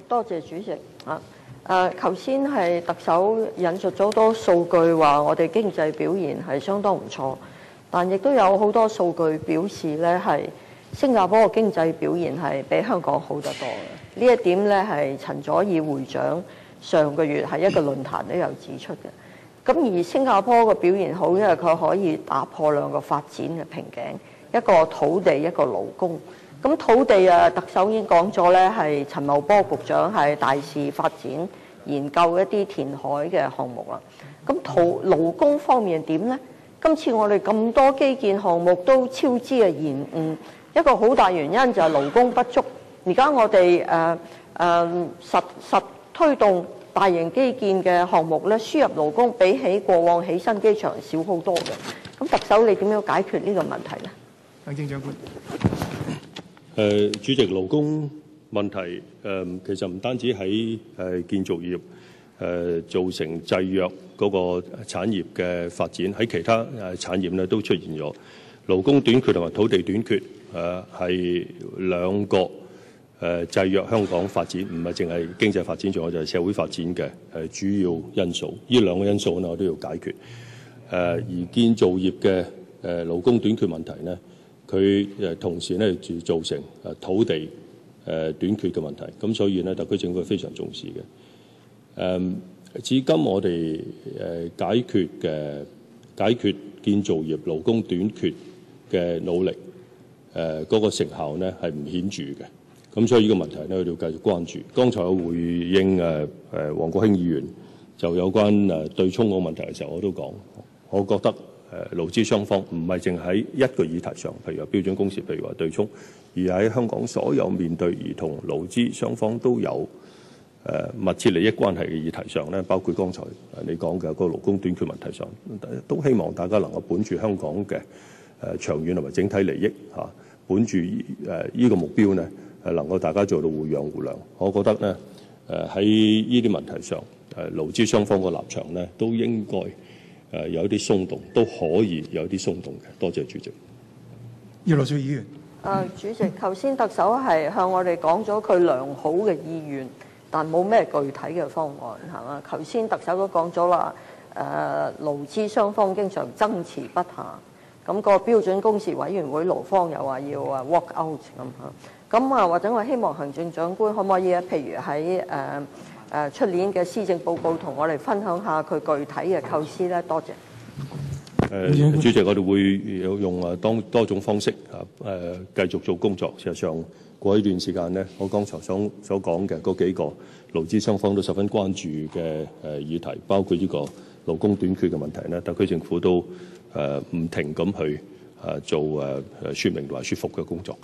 多謝主席。頭先係特首引述咗好多數據，話我哋經濟表現係相當唔錯，但亦都有好多數據表示咧係新加坡嘅經濟表現係比香港好得多嘅。呢一點咧係陳佐洱會長上個月喺一個論壇都有指出嘅。咁而新加坡嘅表現好，因為佢可以打破兩個發展嘅瓶頸，一個土地，一個勞工。咁土地特首已經講咗咧，係陳茂波局長係大肆發展研究一啲填海嘅項目啦。咁勞工方面點呢？今次我哋咁多基建項目都超支延誤，一個好大原因就係勞工不足。而家我哋實推動大型基建嘅項目咧，輸入勞工比起過往起新機場少好多嘅。咁特首你點樣解決呢個問題呢？行政長官。主席，勞工問題其實唔單止喺建造業造成制約嗰個產業嘅發展，喺其他產業咧都出現咗勞工短缺同埋土地短缺，係兩個制約香港發展，唔係淨係經濟發展，仲有就係社會發展嘅主要因素。呢兩個因素咧，我都要解決。而建造業嘅勞工短缺問題呢，佢同時咧造成土地短缺嘅問題，咁所以咧特區政府係非常重視嘅。至今我哋解決建造業勞工短缺嘅努力，嗰個成效咧係唔顯著嘅。咁所以呢個問題咧，我哋要繼續關注。剛才我回應黃國興議員就有關對沖個問題嘅時候，我都講，我覺得勞資雙方唔係淨喺一個議題上，譬如話標準工時，譬如話對沖，而喺香港所有面對而同勞資雙方都有密切利益關係嘅議題上咧，包括剛才你講嘅個勞工短缺問題上，都希望大家能夠本住香港嘅長遠同埋整體利益嚇，本住呢個目標呢，能夠大家做到互讓互諒。我覺得呢，喺呢啲問題上，勞資雙方個立場呢，都應該有啲鬆動，都可以有啲鬆動嘅。多謝主席。葉劉淑儀議員。主席，頭先特首係向我哋講咗佢良好嘅意願，但冇咩具體嘅方案，係嘛？頭先特首都講咗啦，勞資雙方經常爭持不下，咁個標準工時委員會勞方又話要walk out 咁或者我希望行政長官可唔可以譬如喺出年嘅施政報告同我哋分享下佢具體嘅構思咧？多謝。主席，我哋會用多種方式繼續做工作。事實上，過一段時間呢，我剛才所講嘅嗰幾個勞資雙方都十分關注嘅議題，包括呢個勞工短缺嘅問題呢，特區政府都唔停咁去做説明同埋説服嘅工作。